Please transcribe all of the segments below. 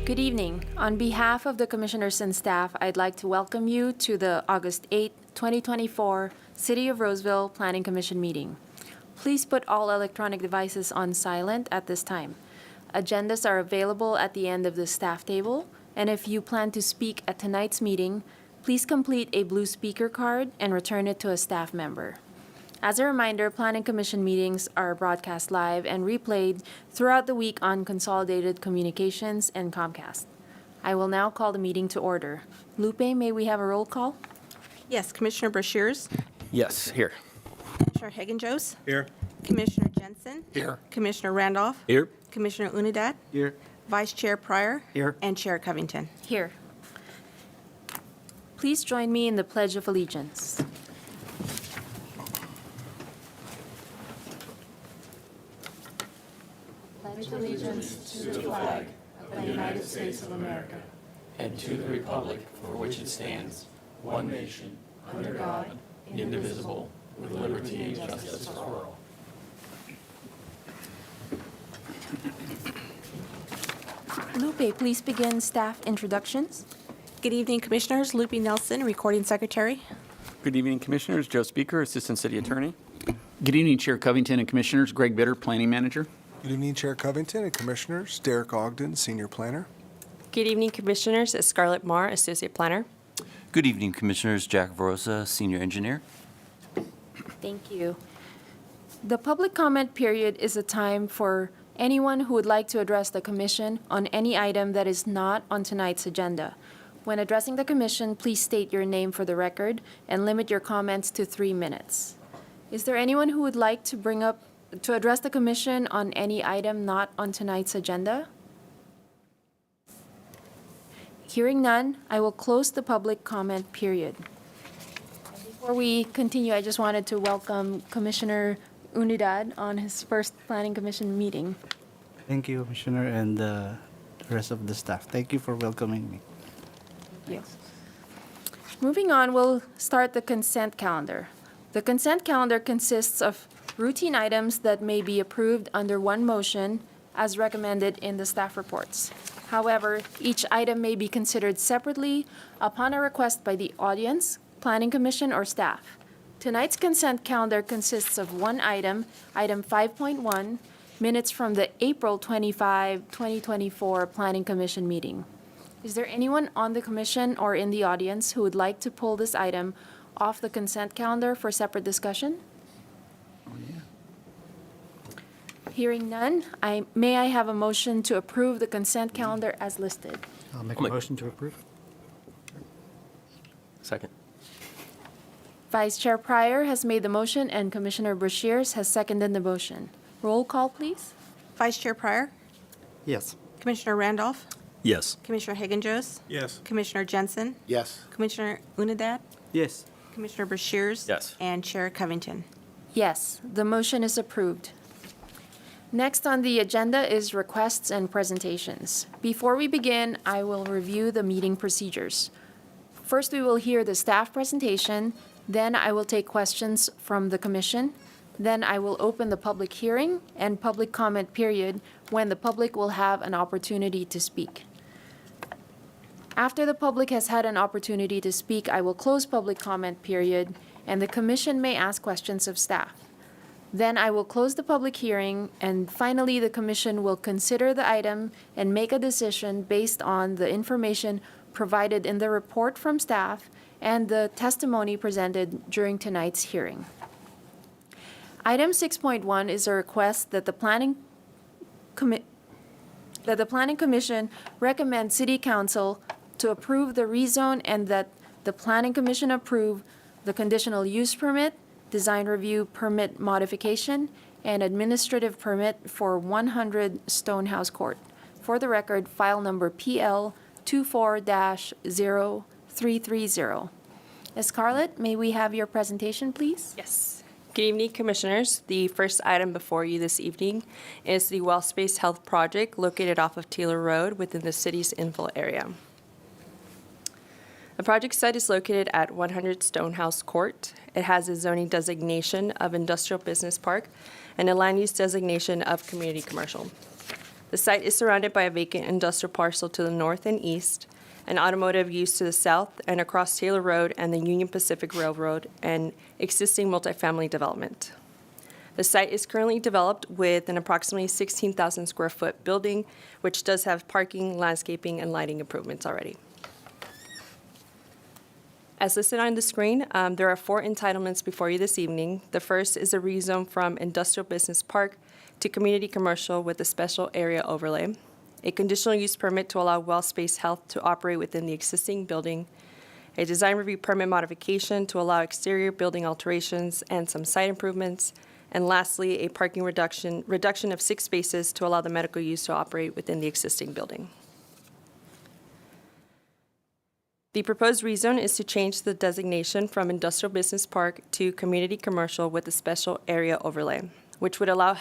Good evening. On behalf of the Commissioners and staff, I'd like to welcome you to the August 8, 2024 City of Roseville Planning Commission meeting. Please put all electronic devices on silent at this time. Agendas are available at the end of the staff table, and if you plan to speak at tonight's meeting, please complete a blue speaker card and return it to a staff member. As a reminder, Planning Commission meetings are broadcast live and replayed throughout the week on Consolidated Communications and Comcast. I will now call the meeting to order. Lupe, may we have a roll call? Yes, Commissioner Brashears, Yes, here. Commissioner Hagen-Joes, Here. Commissioner Jensen, Here. Commissioner Randolph, Here. Commissioner Unidad, Here. Vice Chair Pryor, Here. and Chair Covington. Here. Please join me in the Pledge of Allegiance. Pledge allegiance to the flag of the United States of America and to the republic for which it stands, one nation, under God, indivisible, with liberty and justice for all. Lupe, please begin staff introductions. Good evening, Commissioners. Lupe Nelson, Recording Secretary. Good evening, Commissioners. Joe Speaker, Assistant City Attorney. Good evening, Chair Covington and Commissioners. Greg Bitter, Planning Manager. Good evening, Chair Covington and Commissioners. Derek Ogden, Senior Planner. Good evening, Commissioners. Scarlett Marr, Associate Planner. Good evening, Commissioners. Jack Varosa, Senior Engineer. Thank you. The public comment period is a time for anyone who would like to address the Commission on any item that is not on tonight's agenda. When addressing the Commission, please state your name for the record and limit your comments to 3 minutes. Is there anyone who would like to address the Commission on any item not on tonight's agenda? Hearing none, I will close the public comment period. Before we continue, I just wanted to welcome Commissioner Unidad on his first Planning Commission meeting. Thank you, Commissioner, and the rest of the staff. Thank you for welcoming me. Yes. Moving on, we'll start the consent calendar. The consent calendar consists of routine items that may be approved under one motion as recommended in the staff reports. However, each item may be considered separately upon a request by the audience, Planning Commission, or staff. Tonight's consent calendar consists of one item, item 5.1, minutes from the April 25, 2024 Planning Commission meeting. Is there anyone on the Commission or in the audience who would like to pull this item off the consent calendar for separate discussion? Hearing none, may I have a motion to approve the consent calendar as listed? I'll make a motion to approve. Second. Vice Chair Pryor has made the motion and Commissioner Brashears has seconded the motion. Roll call, please. Vice Chair Pryor, Yes. Commissioner Randolph, Yes. Commissioner Hagen-Joes, Yes. Commissioner Jensen, Yes. Commissioner Unidad, Yes. Commissioner Brashears, Yes. and Chair Covington. Yes, the motion is approved. Next on the agenda is requests and presentations. Before we begin, I will review the meeting procedures. First, we will hear the staff presentation, then I will take questions from the Commission, then I will open the public hearing and public comment period when the public will have an opportunity to speak. After the public has had an opportunity to speak, I will close public comment period and the Commission may ask questions of staff. Then I will close the public hearing, and finally, the Commission will consider the item and make a decision based on the information provided in the report from staff and the testimony presented during tonight's hearing. Item 6.1 is a request that the Planning Commission recommend City Council to approve the rezone and that the Planning Commission approve the conditional use permit, design review permit modification, and administrative permit for 100 Stonehouse Court. For the record, file number PL 24-0330. Scarlett, may we have your presentation, please? Yes. Good evening, Commissioners. The first item before you this evening is the Well Space Health Project located off of Taylor Road within the city's infill area. The project site is located at 100 Stonehouse Court. It has a zoning designation of Industrial Business Park and a land use designation of Community Commercial. The site is surrounded by a vacant industrial parcel to the north and east, an automotive use to the south, and across Taylor Road and the Union Pacific Railroad, and existing multifamily development. The site is currently developed with an approximately 16,000 square foot building, which does have parking, landscaping, and lighting improvements already. As listed on the screen, there are 4 entitlements before you this evening. The first is a rezone from industrial business park to community commercial with a special area overlay, a conditional use permit to allow Well Space Health to operate within the existing building, a design review permit modification to allow exterior building alterations and some site improvements, and lastly, a parking reduction of 6 spaces to allow the medical use to operate within the existing building. The proposed rezone is to change the designation from industrial business park to community commercial with a special area overlay, which would allow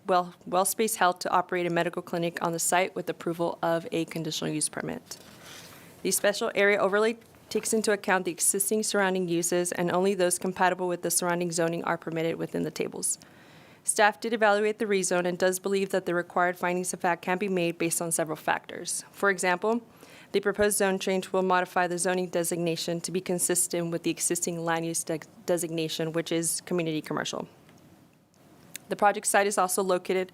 Well Space Health to operate a medical clinic on the site with approval of a conditional use permit. The special area overlay takes into account the existing surrounding uses, and only those compatible with the surrounding zoning are permitted within the tables. Staff did evaluate the rezone and does believe that the required findings of fact can be made based on several factors. For example, the proposed zone change will modify the zoning designation to be consistent with the existing land use designation, which is community commercial. The project site is also located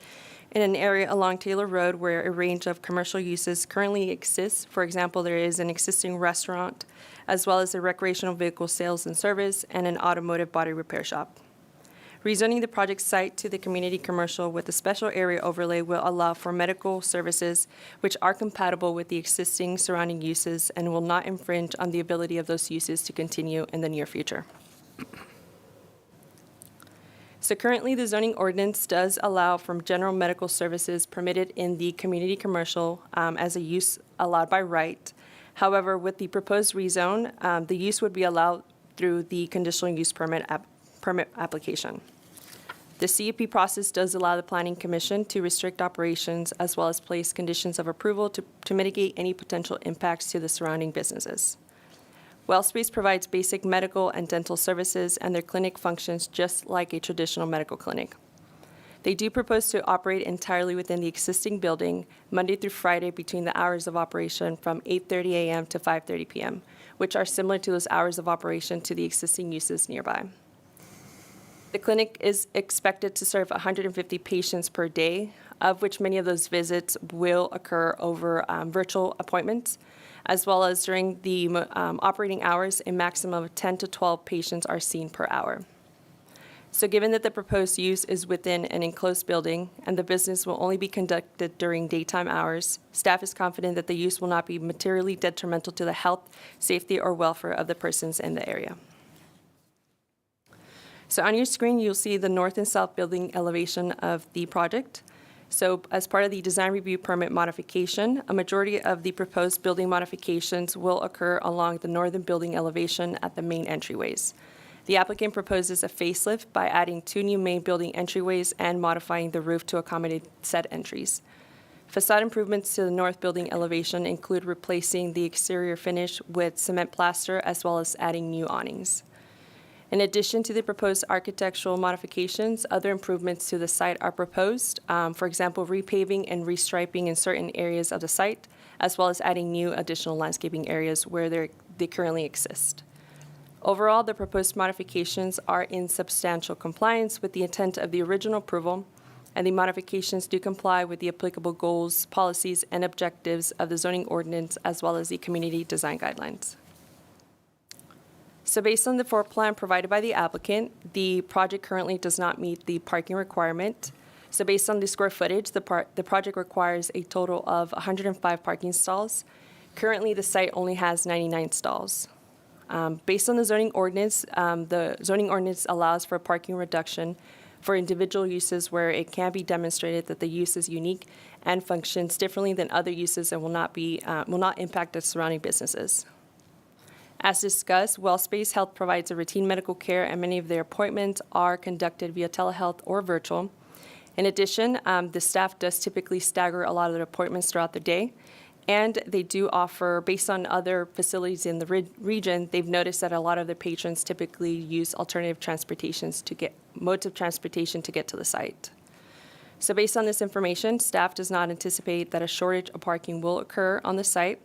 in an area along Taylor Road where a range of commercial uses currently exists. For example, there is an existing restaurant, as well as a recreational vehicle sales and service, and an automotive body repair shop. Rezoning the project site to the community commercial with a special area overlay will allow for medical services which are compatible with the existing surrounding uses and will not infringe on the ability of those uses to continue in the near future. So currently, the zoning ordinance does allow for general medical services permitted in the community commercial as a use allowed by right. However, with the proposed rezone, the use would be allowed through the conditional use permit application. The CUP process does allow the Planning Commission to restrict operations as well as place conditions of approval to mitigate any potential impacts to the surrounding businesses. WellSpace provides basic medical and dental services, and their clinic functions just like a traditional medical clinic. They do propose to operate entirely within the existing building, Monday through Friday between the hours of operation from 8:30 a.m. to 5:30 p.m., which are similar to those hours of operation to the existing uses nearby. The clinic is expected to serve 150 patients per day, of which many of those visits will occur over virtual appointments, as well as during the operating hours, a maximum of 10 to 12 patients are seen per hour. So given that the proposed use is within an enclosed building and the business will only be conducted during daytime hours, staff is confident that the use will not be materially detrimental to the health, safety, or welfare of the persons in the area. So on your screen, you'll see the north and south building elevation of the project. So as part of the design review permit modification, a majority of the proposed building modifications will occur along the northern building elevation at the main entryways. The applicant proposes a facelift by adding 2 new main building entryways and modifying the roof to accommodate said entries. Facade improvements to the north building elevation include replacing the exterior finish with cement plaster as well as adding new awnings. In addition to the proposed architectural modifications, other improvements to the site are proposed, for example, repaving and restriping in certain areas of the site, as well as adding new additional landscaping areas where they currently exist. Overall, the proposed modifications are in substantial compliance with the intent of the original approval, and the modifications do comply with the applicable goals, policies, and objectives of the zoning ordinance, as well as the community design guidelines. So based on the floor plan provided by the applicant, the project currently does not meet the parking requirement. So based on the square footage, the project requires a total of 105 parking stalls. Currently, the site only has 99 stalls. Based on the zoning ordinance allows for parking reduction for individual uses where it can be demonstrated that the use is unique and functions differently than other uses and will not impact the surrounding businesses. As discussed, WellSpace Health provides a routine medical care, and many of their appointments are conducted via telehealth or virtual. In addition, the staff does typically stagger a lot of their appointments throughout the day, and they do offer, based on other facilities in the region, they've noticed that a lot of the patrons typically use alternative modes of transportation to get to the site. So based on this information, staff does not anticipate that a shortage of parking will occur on the site.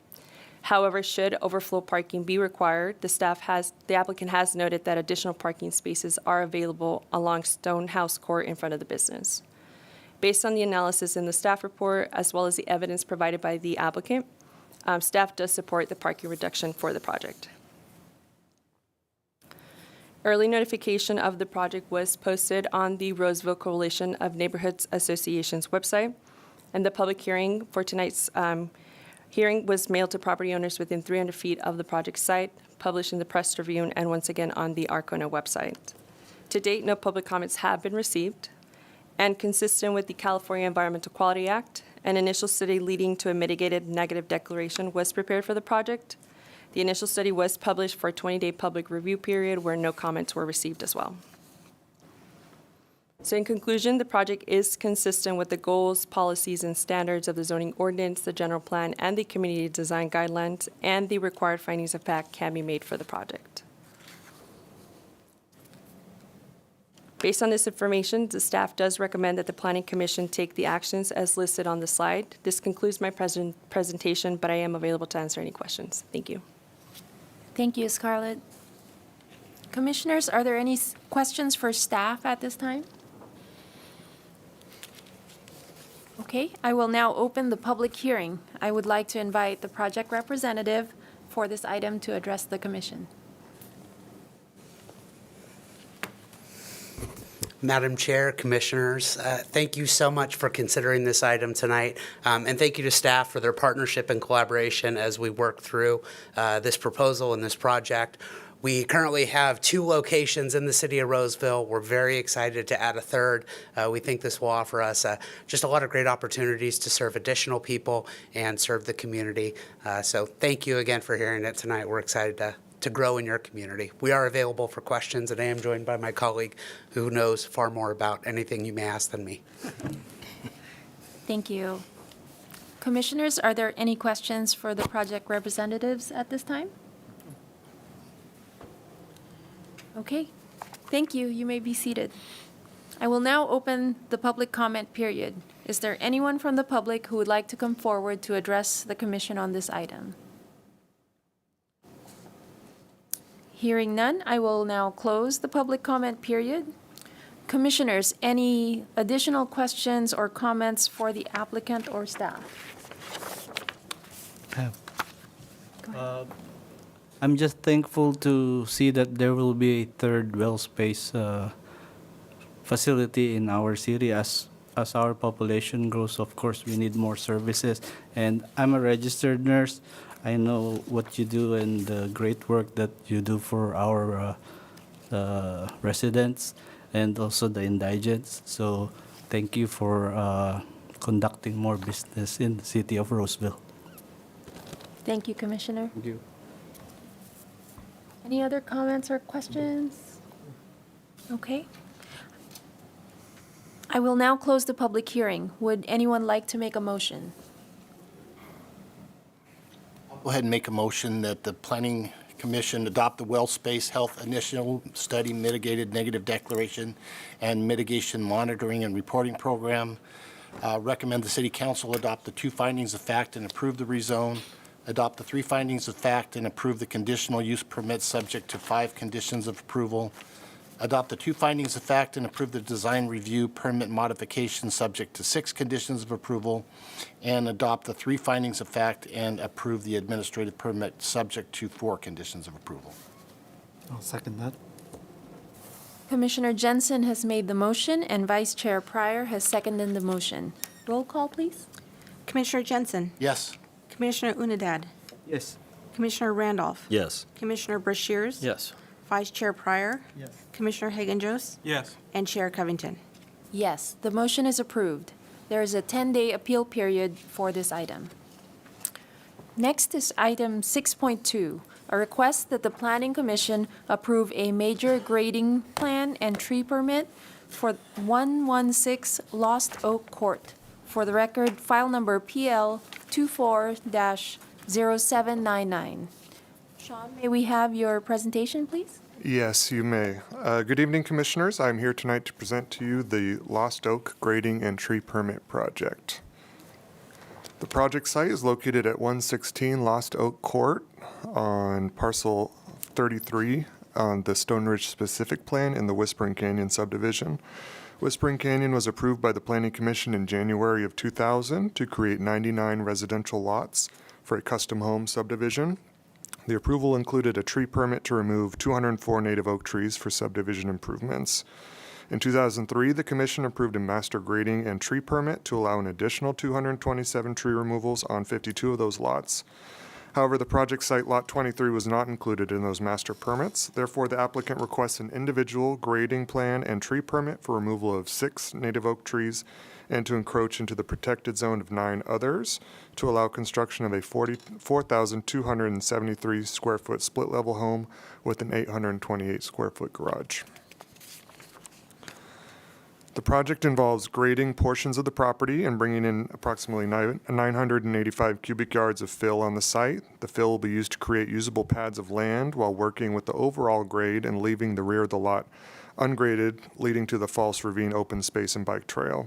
However, should overflow parking be required, the applicant has noted that additional parking spaces are available along Stonehouse Court in front of the business. Based on the analysis in the staff report, as well as the evidence provided by the applicant, staff does support the parking reduction for the project. Early notification of the project was posted on the Roseville Coalition of Neighborhoods Associations website, and the public hearing for tonight's hearing was mailed to property owners within 300 feet of the project site, published in the Press Tribune, and once again on the Arcona website. To date, no public comments have been received, and consistent with the California Environmental Quality Act, an initial study leading to a mitigated negative declaration was prepared for the project. The initial study was published for a 20-day public review period where no comments were received as well. So in conclusion, the project is consistent with the goals, policies, and standards of the zoning ordinance, the general plan, and the community design guidelines, and the required findings of fact can be made for the project. Based on this information, the staff does recommend that the Planning Commission take the actions as listed on the slide. This concludes my presentation, but I am available to answer any questions. Thank you. Thank you, Scarlett. Commissioners, are there any questions for staff at this time? Okay, I will now open the public hearing. I would like to invite the project representative for this item to address the commission. Madam Chair, Commissioners, thank you so much for considering this item tonight. And thank you to staff for their partnership and collaboration as we work through this proposal and this project. We currently have 2 locations in the city of Roseville. We're very excited to add a third. We think this will offer us just a lot of great opportunities to serve additional people and serve the community. So thank you again for hearing it tonight. We're excited to grow in your community. We are available for questions, and I am joined by my colleague who knows far more about anything you may ask than me. Thank you. Commissioners, are there any questions for the project representatives at this time? Okay, thank you. You may be seated. I will now open the public comment period. Is there anyone from the public who would like to come forward to address the commission on this item? Hearing none, I will now close the public comment period. Commissioners, any additional questions or comments for the applicant or staff? I'm just thankful to see that there will be a third well space facility in our city. As our population grows, of course, we need more services. And I'm a registered nurse. I know what you do and the great work that you do for our residents and also the indigents. So thank you for conducting more business in the city of Roseville. Thank you, Commissioner. Thank you. Any other comments or questions? Okay. I will now close the public hearing. Would anyone like to make a motion? I'll go ahead and make a motion that the Planning Commission adopt the Well Space Health Initial Study Mitigated Negative Declaration and Mitigation Monitoring and Reporting Program. Recommend the City Council adopt the 2 findings of fact and approve the rezone. Adopt the 3 findings of fact and approve the conditional use permit subject to 5 conditions of approval. Adopt the 2 findings of fact and approve the design review permit modification subject to 6 conditions of approval. And adopt the 3 findings of fact and approve the administrative permit subject to 4 conditions of approval. I'll second that. Commissioner Jensen has made the motion and Vice Chair Pryor has seconded the motion. Roll call, please. Commissioner Jensen, Yes. Commissioner Unidad, Yes. Commissioner Randolph, Yes. Commissioner Brashears, Yes. Vice Chair Pryor, Yes. Commissioner Hagan-Jost, Yes. and Chair Covington. Yes, the motion is approved. There is a 10-day appeal period for this item. Next is item 6.2, a request that the Planning Commission approve a major grading plan and tree permit for 116 Lost Oak Court. For the record, file number PL 24-0799. Sean, may we have your presentation, please? Yes, you may. Good evening, Commissioners. I'm here tonight to present to you the Lost Oak Grading and Tree Permit Project. The project site is located at 116 Lost Oak Court on parcel 33 on the Stone Ridge Specific Plan in the Whispering Canyon subdivision. Whispering Canyon was approved by the Planning Commission in January of 2000 to create 99 residential lots for a custom home subdivision. The approval included a tree permit to remove 204 native oak trees for subdivision improvements. In 2003, the Commission approved a master grading and tree permit to allow an additional 227 tree removals on 52 of those lots. However, the project site Lot 23 was not included in those master permits. Therefore, the applicant requests an individual grading plan and tree permit for removal of 6 native oak trees and to encroach into the protected zone of 9 others to allow construction of a 4,273 square foot split level home with an 828 square foot garage. The project involves grading portions of the property and bringing in approximately 985 cubic yards of fill on the site. The fill will be used to create usable pads of land while working with the overall grade and leaving the rear of the lot ungraded, leading to the false ravine open space and bike trail.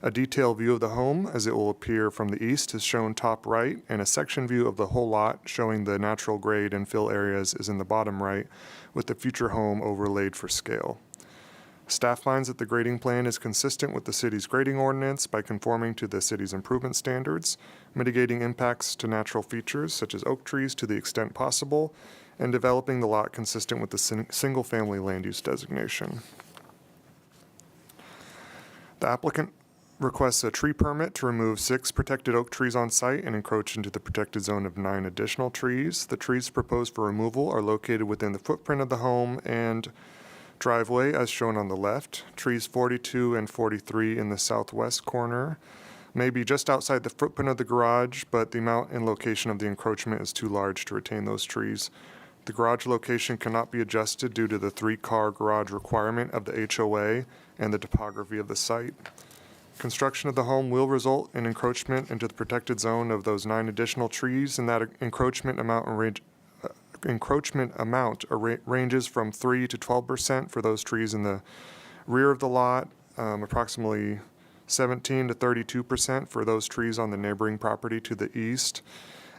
A detailed view of the home, as it will appear from the east, is shown top right, and a section view of the whole lot showing the natural grade and fill areas is in the bottom right, with the future home overlaid for scale. Staff finds that the grading plan is consistent with the city's grading ordinance by conforming to the city's improvement standards, mitigating impacts to natural features such as oak trees to the extent possible, and developing the lot consistent with the single-family land use designation. The applicant requests a tree permit to remove 6 protected oak trees on site and encroach into the protected zone of 9 additional trees. The trees proposed for removal are located within the footprint of the home and driveway as shown on the left. Trees 42 and 43 in the southwest corner may be just outside the footprint of the garage, but the amount and location of the encroachment is too large to retain those trees. The garage location cannot be adjusted due to the 3-car garage requirement of the HOA and the topography of the site. Construction of the home will result in encroachment into the protected zone of those 9 additional trees, and that encroachment amount ranges from 3 to 12% for those trees in the rear of the lot, approximately 17 to 32% for those trees on the neighboring property to the east.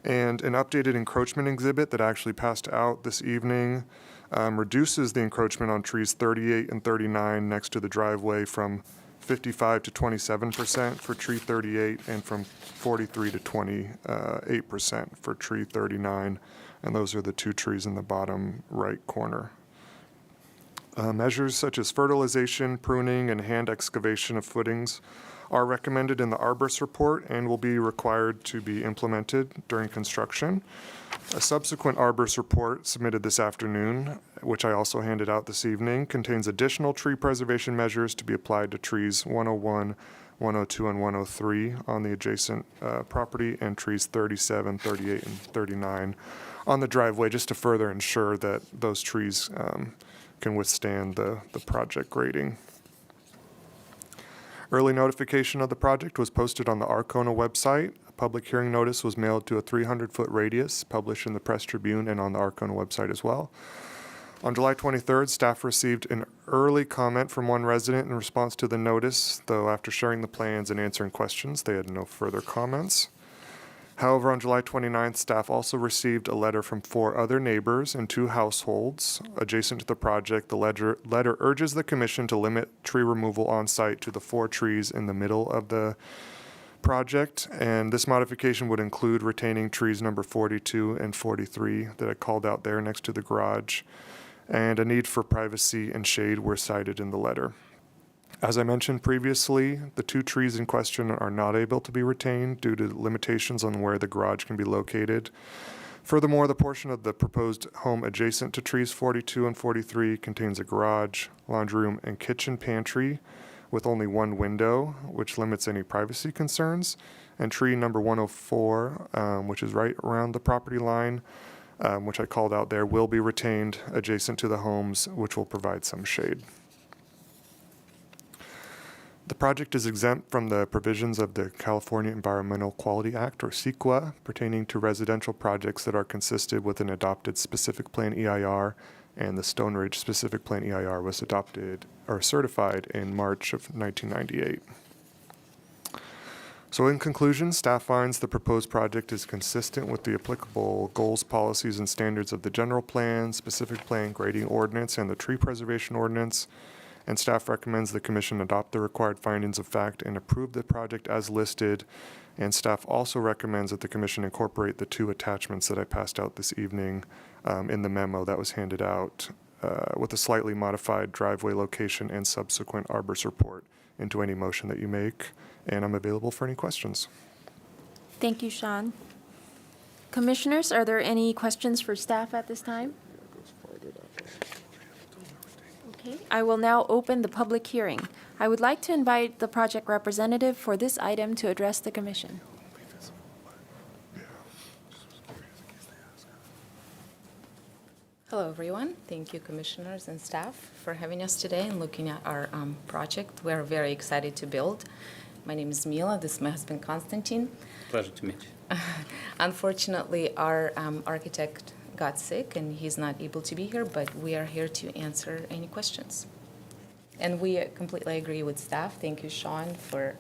And an updated encroachment exhibit that actually passed out this evening reduces the encroachment on trees 38 and 39 next to the driveway from 55 to 27% for tree 38 and from 43 to 28% for tree 39. And those are the 2 trees in the bottom right corner. Measures such as fertilization, pruning, and hand excavation of footings are recommended in the arborist report and will be required to be implemented during construction. A subsequent arborist report submitted this afternoon, which I also handed out this evening, contains additional tree preservation measures to be applied to trees 101, 102, and 103 on the adjacent property, and trees 37, 38, and 39 on the driveway, just to further ensure that those trees can withstand the project grading. Early notification of the project was posted on the Arcona website. A public hearing notice was mailed to a 300-foot radius, published in the Press Tribune and on the Arcona website as well. On July 23rd, staff received an early comment from one resident in response to the notice, though after sharing the plans and answering questions, they had no further comments. However, on July 29th, staff also received a letter from 4 other neighbors and 2 households adjacent to the project. The letter urges the commission to limit tree removal on site to the 4 trees in the middle of the project, and this modification would include retaining trees number 42 and 43 that I called out there next to the garage, and a need for privacy and shade were cited in the letter. As I mentioned previously, the 2 trees in question are not able to be retained due to limitations on where the garage can be located. Furthermore, the portion of the proposed home adjacent to trees 42 and 43 contains a garage, laundry room, and kitchen pantry with only 1 window, which limits any privacy concerns. And tree number 104, which is right around the property line, which I called out there, will be retained adjacent to the homes, which will provide some shade. The project is exempt from the provisions of the California Environmental Quality Act, or CEQA, pertaining to residential projects that are consistent with an adopted specific plan EIR and the Stone Ridge Specific Plan EIR was adopted or certified in March of 1998. So in conclusion, staff finds the proposed project is consistent with the applicable goals, policies, and standards of the general plan, specific plan, grading ordinance, and the tree preservation ordinance, and staff recommends the commission adopt the required findings of fact and approve the project as listed, and staff also recommends that the commission incorporate the 2 attachments that I passed out this evening in the memo that was handed out with a slightly modified driveway location and subsequent arborist report into any motion that you make. And I'm available for any questions. Thank you, Sean. Commissioners, are there any questions for staff at this time? Okay, I will now open the public hearing. I would like to invite the project representative for this item to address the commission. Hello, everyone. Thank you, commissioners and staff, for having us today and looking at our project. We're very excited to build. My name is Mila. This is my husband, Konstantin. Pleasure to meet you. Unfortunately, our architect got sick, and he's not able to be here, but we are here to answer any questions. And we completely agree with staff. Thank you, Sean, for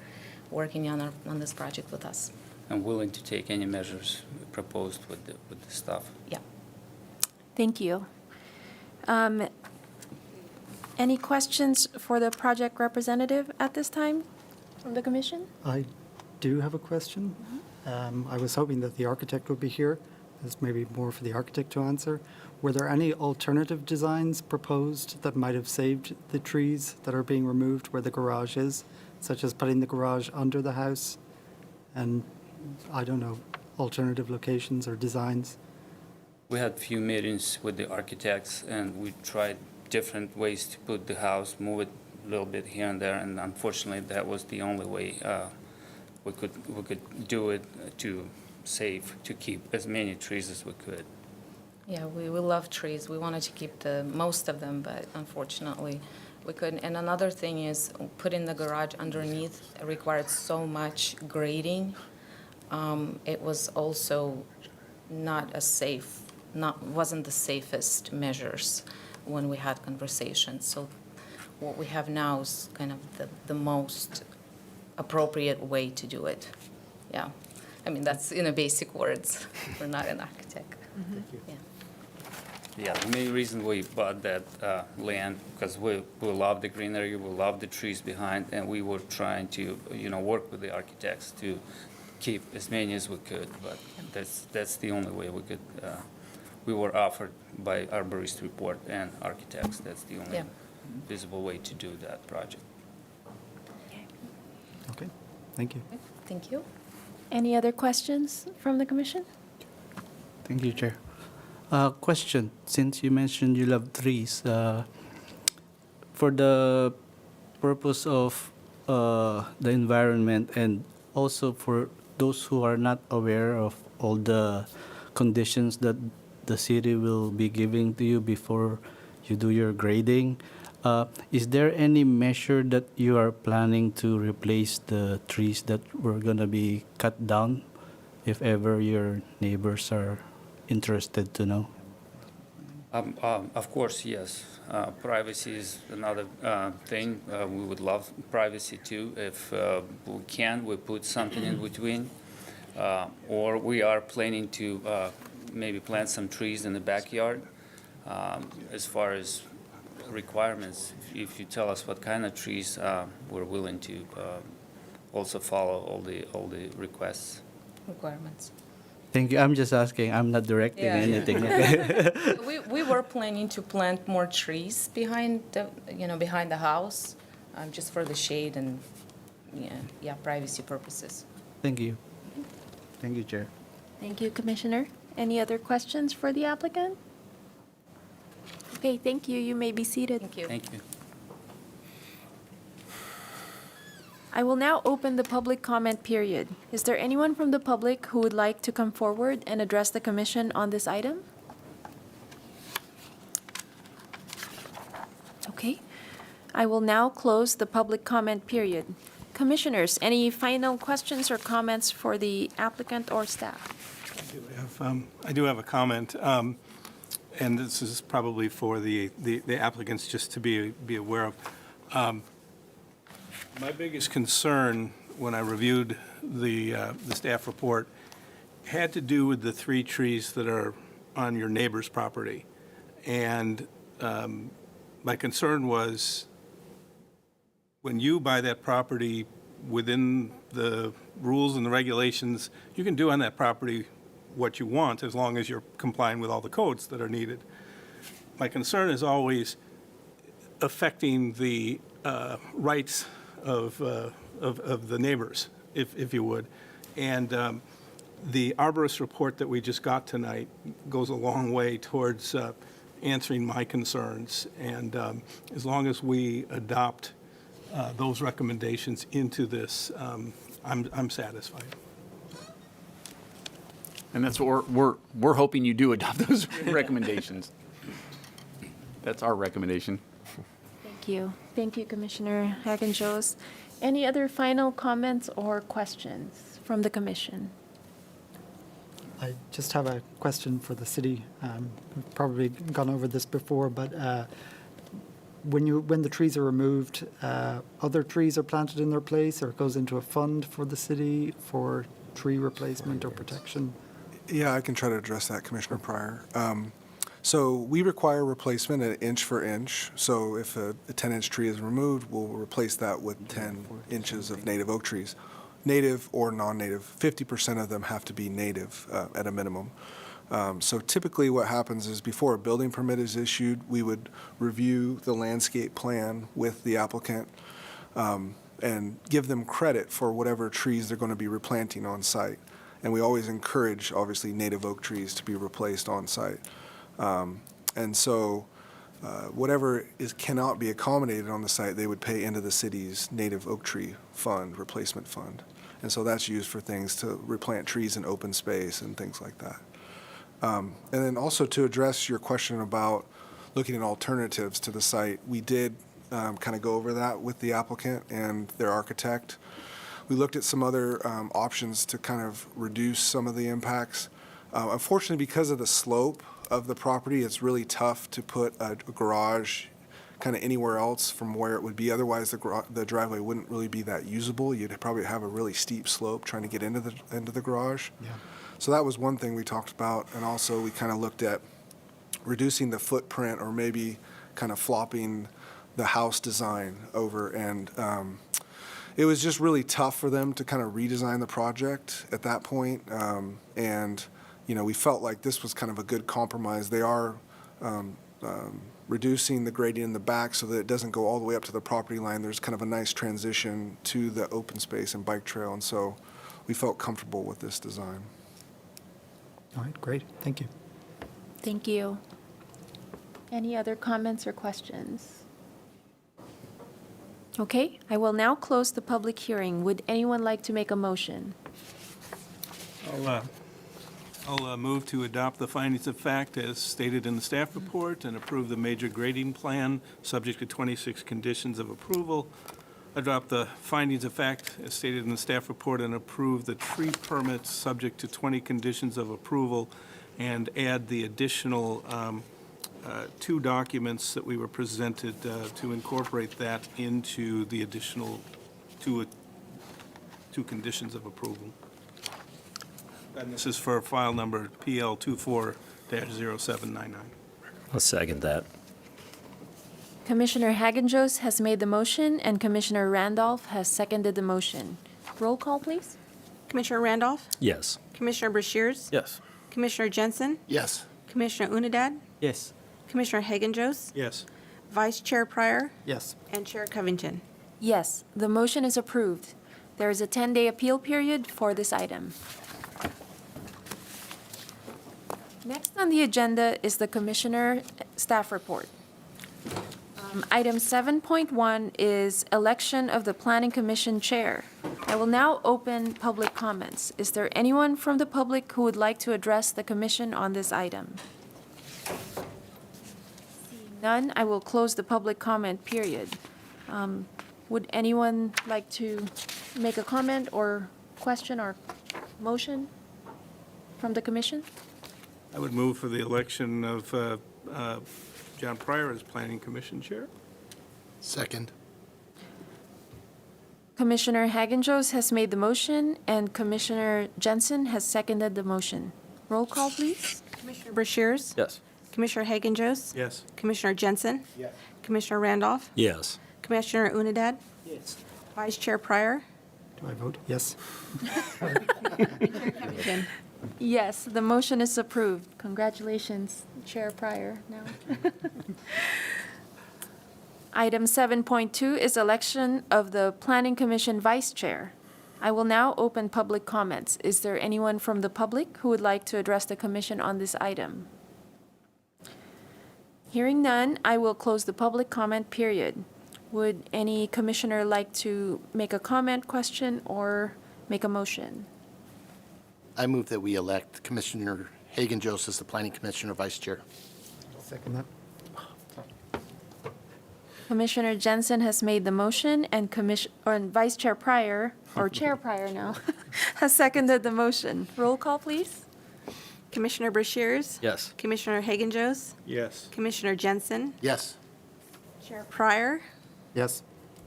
working on this project with us. I'm willing to take any measures proposed with the staff. Yeah. Thank you. Any questions for the project representative at this time from the commission? I do have a question. I was hoping that the architect would be here. This may be more for the architect to answer. Were there any alternative designs proposed that might have saved the trees that are being removed where the garage is, such as putting the garage under the house and, I don't know, alternative locations or designs? We had few meetings with the architects, and we tried different ways to put the house, move it a little bit here and there, and unfortunately, that was the only way we could do it to keep as many trees as we could. Yeah, we love trees. We wanted to keep the most of them, but unfortunately, we couldn't. And another thing is, putting the garage underneath required so much grading. It was also wasn't the safest measures when we had conversations. So what we have now is kind of the most appropriate way to do it. Yeah. I mean, that's in a basic words. We're not an architect. Yeah. Yeah, the main reason we bought that land, because we love the greenery, we love the trees behind, and we were trying to, work with the architects to keep as many as we could, but that's the only way we could. We were offered by arborist report and architects. That's the only visible way to do that project. Okay, thank you. Thank you. Any other questions from the commission? Thank you, Chair. Question, since you mentioned you love trees, for the purpose of the environment and also for those who are not aware of all the conditions that the city will be giving to you before you do your grading, is there any measure that you are planning to replace the trees that were going to be cut down if ever your neighbors are interested to know? Of course, yes. Privacy is another thing. We would love privacy too. If we can, we put something in between. Or we are planning to maybe plant some trees in the backyard. As far as requirements, if you tell us what kind of trees, we're willing to also follow all the Requirements. Thank you. I'm just asking. I'm not directing anything. We were planning to plant more trees behind the house, just for the shade and, privacy purposes. Thank you. Thank you, Chair. Thank you, Commissioner. Any other questions for the applicant? Okay, thank you. You may be seated. Thank you. Thank you. I will now open the public comment period. Is there anyone from the public who would like to come forward and address the commission on this item? Okay. I will now close the public comment period. Commissioners, any final questions or comments for the applicant or staff? I do have a comment. and this is probably for the applicants just to be aware of. My biggest concern when I reviewed the staff report had to do with the 3 trees that are on your neighbor's property. And my concern was, when you buy that property within the rules and the regulations, you can do on that property what you want as long as you're complying with all the codes that are needed. My concern is always affecting the rights of the neighbors, if you would. And the arborist report that we just got tonight goes a long way towards answering my concerns. And as long as we adopt those recommendations into this, I'm satisfied. And that's what we're hoping you do adopt those recommendations. That's our recommendation. Thank you. Thank you, Commissioner Hagen-Jost. Any other final comments or questions from the commission? I just have a question for the city. We've probably gone over this before, but when the trees are removed, other trees are planted in their place, or it goes into a fund for the city for tree replacement or protection? Yeah, I can try to address that, Commissioner Pryor. So we require replacement at inch for inch. So if a 10-inch tree is removed, we'll replace that with 10 inches of native oak trees. Native or non-native, 50% of them have to be native at a minimum. So typically what happens is before a building permit is issued, we would review the landscape plan with the applicant and give them credit for whatever trees they're going to be replanting on site. And we always encourage, obviously, native oak trees to be replaced on site. And so whatever cannot be accommodated on the site, they would pay into the city's native oak tree fund, replacement fund. And so that's used for things to replant trees in open space and things like that. And then also to address your question about looking at alternatives to the site, we did kind of go over that with the applicant and their architect. We looked at some other options to kind of reduce some of the impacts. Unfortunately, because of the slope of the property, it's really tough to put a garage kind of anywhere else from where it would be. Otherwise, the driveway wouldn't really be that usable. You'd probably have a really steep slope trying to get into the garage. Yeah. So that was one thing we talked about. And also we kind of looked at reducing the footprint or maybe kind of flopping the house design over. And it was just really tough for them to kind of redesign the project at that point. And we felt like this was kind of a good compromise. They are reducing the gradient in the back so that it doesn't go all the way up to the property line. There's kind of a nice transition to the open space and bike trail, and so we felt comfortable with this design. All right, great. Thank you. Thank you. Any other comments or questions? Okay, I will now close the public hearing. Would anyone like to make a motion? I'll move to adopt the findings of fact as stated in the staff report and approve the major grading plan subject to 26 conditions of approval. Adopt the findings of fact as stated in the staff report and approve the tree permits subject to 20 conditions of approval, and add the additional 2 documents that we were presented to incorporate that into the additional two conditions of approval. And this is for file number PL 24-0799. I'll second that. Commissioner Hagen-Jost has made the motion, and Commissioner Randolph has seconded the motion. Roll call, please. Commissioner Randolph? Yes. Commissioner Brashears? Yes. Commissioner Jensen? Yes. Commissioner Unidad? Yes. Commissioner Hagen-Jost? Yes. Vice Chair Pryor? Yes. And Chair Covington? Yes, the motion is approved. There is a 10-day appeal period for this item. Next on the agenda is the Commissioner Staff Report. Item 7.1 is election of the Planning Commission Chair. I will now open public comments. Is there anyone from the public who would like to address the commission on this item? Seeing none, I will close the public comment period. Would anyone like to make a comment or question or motion from the commission? I would move for the election of John Pryor as Planning Commission Chair. Second. Commissioner Hagenjos has made the motion, and Commissioner Jensen has seconded the motion. Roll call, please. Commissioner Brashears? Yes. Commissioner Hagen-Jost? Yes. Commissioner Jensen? Yes. Commissioner Randolph? Yes. Commissioner Unidad? Yes. Vice Chair Pryor? Do I vote? Yes. Yes, the motion is approved. Congratulations, Chair Pryor now. Item 7.2 is election of the Planning Commission Vice Chair. I will now open public comments. Is there anyone from the public who would like to address the commission on this item? Hearing none, I will close the public comment period. Would any commissioner like to make a comment, question, or make a motion? I move that we elect Commissioner Hagen-Jost as the Planning Commissioner Vice Chair. Second that. Commissioner Jensen has made the motion, and Vice Chair Pryor, or Chair Pryor now, has seconded the motion. Roll call, please. Commissioner Brashears? Yes. Commissioner Hagen-Jost? Yes. Commissioner Jensen? Yes. Chair Pryor? Yes.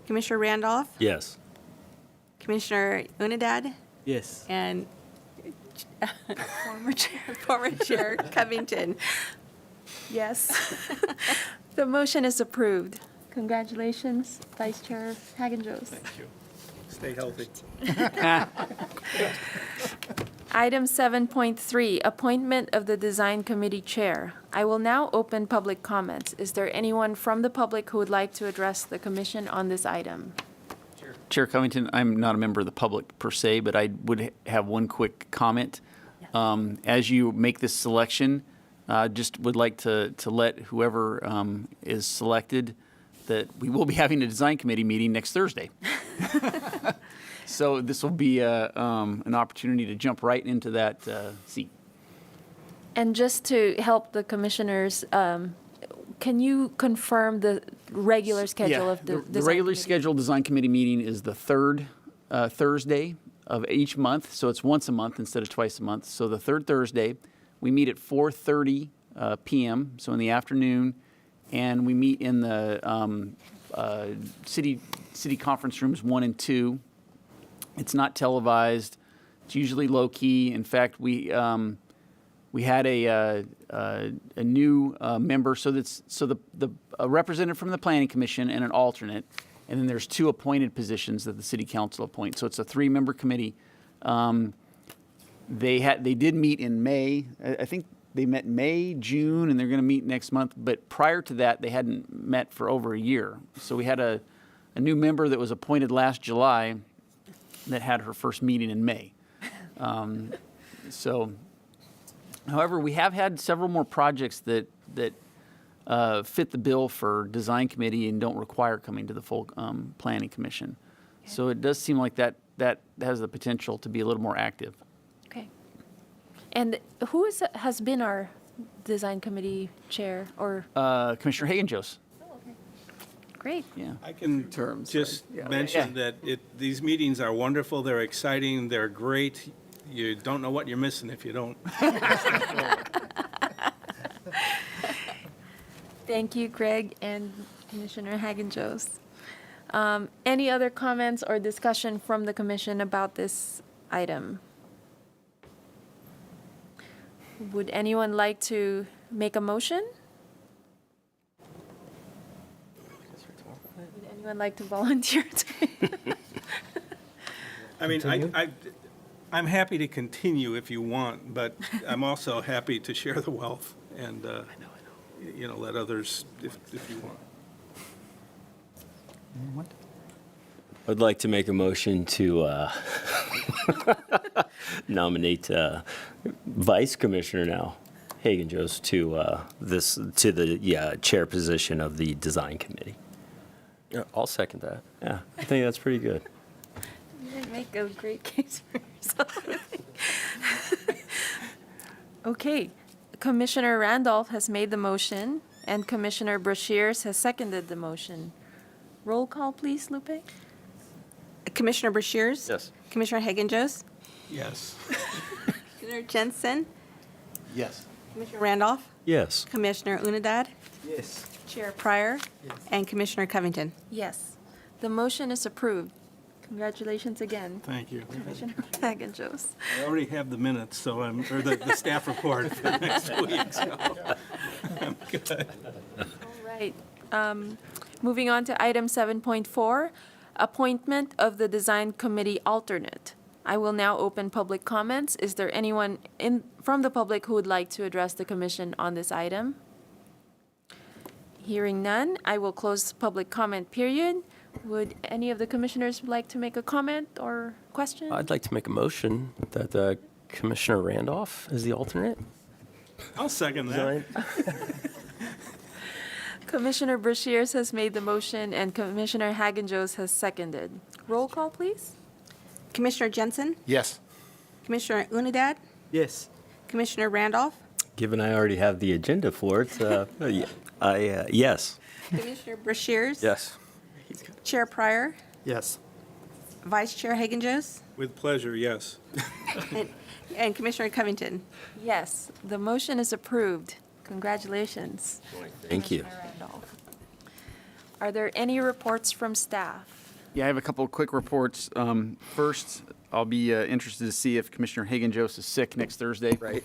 Commissioner Randolph? Yes. Commissioner Unidad? Yes. And former Chair Covington. Yes. The motion is approved. Congratulations, Vice Chair Hagenjos. Thank you. Stay healthy. Item 7.3, appointment of the Design Committee Chair. I will now open public comments. Is there anyone from the public who would like to address the commission on this item? Chair Covington, I'm not a member of the public per se, but I would have one quick comment. As you make this selection, just would like to let whoever is selected that we will be having a design committee meeting next Thursday. So this will be an opportunity to jump right into that seat. And just to help the commissioners, can you confirm the regular schedule of the The design regularly committee? scheduled design committee meeting is the third Thursday of each month, so it's once a month instead of twice a month. So the third Thursday, we meet at 4:30 p.m., so in the afternoon, and we meet in the city conference rooms 1 and 2. It's not televised. It's usually low key. In fact, we had a new member, so a representative from the Planning Commission and an alternate, and then there's 2 appointed positions that the City Council appoints. So it's a 3-member committee. They did meet in May. I think they met May, June, and they're going to meet next month. But prior to that, they hadn't met for over a year. So we had a new member that was appointed last July that had her first meeting in May. However, we have had several more projects that fit the bill for design committee and don't require coming to the full planning commission. Okay. So it does seem like that has the potential to be a little more active. Okay. And who has been our design committee chair or? Commissioner Hagen-Jost. Great. Yeah. I can just mention that these meetings are wonderful, they're exciting, they're great. You don't know what you're missing if you don't. Thank you, Greg and Commissioner Hagen-Jost. Any other comments or discussion from the commission about this item? Would anyone like to make a motion? Would anyone like to volunteer to? I mean, I'm happy to continue if you want, but I'm also happy to share the wealth and, let others if you want. I'd like to make a motion to nominate Vice Commissioner now, Hagen-Jost, to the chair position of the Design Committee. I'll second that. Yeah, I think that's pretty good. You didn't make a great case for yourself. Okay, Commissioner Randolph has made the motion, and Commissioner Brashears has seconded the motion. Roll call, please, Lupe. Commissioner Brashears? Yes. Commissioner Hagen-Jost? Yes. Commissioner Jensen? Yes. Commissioner Randolph, Yes. Commissioner Unidad, Yes. Chair Pryor, and Commissioner Covington. Yes. The motion is approved. Congratulations again, Thank you. Commissioner Hagen-Jost. I already have the minutes, so or the staff report for next week, so I'm good. All right. Moving on to item 7.4, appointment of the Design Committee alternate. I will now open public comments. Is there anyone from the public who would like to address the commission on this item? Hearing none, I will close the public comment period. Would any of the commissioners like to make a comment or question? I'd like to make a motion that Commissioner Randolph is the alternate. I'll second that. Commissioner Brashears has made the motion and Commissioner Hagen-Jost has seconded. Roll call, please. Commissioner Jensen, Yes. Commissioner Unidad, Yes. Commissioner Randolph, Given I already have the agenda for it, yes. Commissioner Brashears. Yes. Chair Pryor, Yes. Vice Chair Hagen-Jost, With pleasure, yes. and Commissioner Covington. Yes, the motion is approved. Congratulations. Thank you. Commissioner Randolph. Are there any reports from staff? Yeah, I have a couple of quick reports. First, I'll be interested to see if Commissioner Hagen-Jost is sick next Thursday. Right.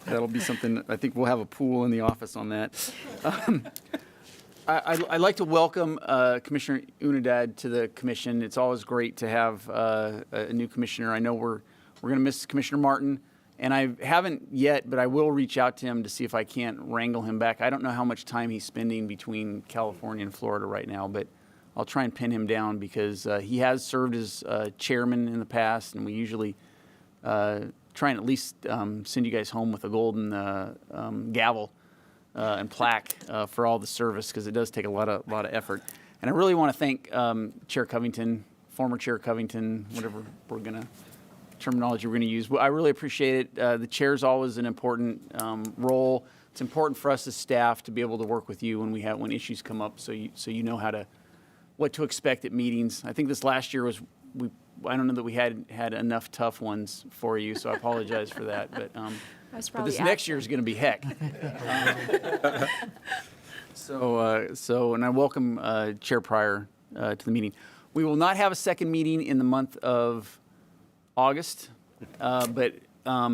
That'll be something, I think we'll have a pool in the office on that. I'd like to welcome Commissioner Unidad to the commission. It's always great to have a new commissioner. I know we're going to miss Commissioner Martin, and I haven't yet, but I will reach out to him to see if I can't wrangle him back. I don't know how much time he's spending between California and Florida right now, but I'll try and pin him down because he has served as chairman in the past, and we usually try and at least send you guys home with a golden gavel and plaque for all the service, because it does take a lot of effort. And I really want to thank Chair Covington, former Chair Covington, whatever terminology we're going to use. I really appreciate it. The chair's always an important role. It's important for us as staff to be able to work with you when issues come up, so you know what to expect at meetings. I think this last year I don't know that we had enough tough ones for you, so I apologize for that. But this next year is going to be heck. And I welcome Chair Pryor to the meeting. We will not have a second meeting in the month of August, but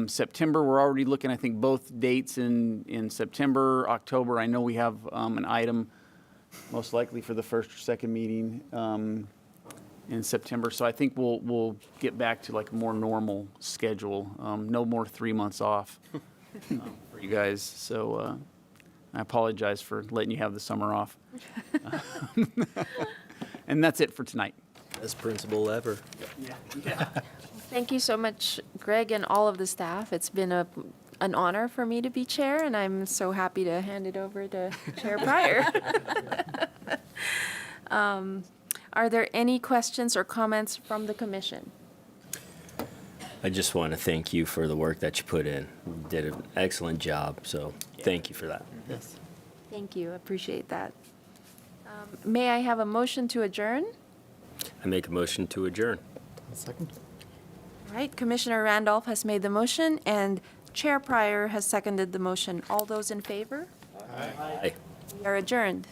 September, we're already looking, I think, both dates in September, October. I know we have an item most likely for the first or second meeting in September. So I think we'll get back to like a more normal schedule. No more 3 months off for you guys. So I apologize for letting you have the summer off. And that's it for tonight. Best principal ever. Yeah. Thank you so much, Greg, and all of the staff. It's been an honor for me to be chair, and I'm so happy to hand it over to Chair Pryor. Are there any questions or comments from the commission? I just want to thank you for the work that you put in. You did an excellent job, so thank you for that. Yes. Thank you. Appreciate that. May I have a motion to adjourn? I make a motion to adjourn. Second. All right, Commissioner Randolph has made the motion, and Chair Pryor has seconded the motion. All those in favor? Aye. We are adjourned.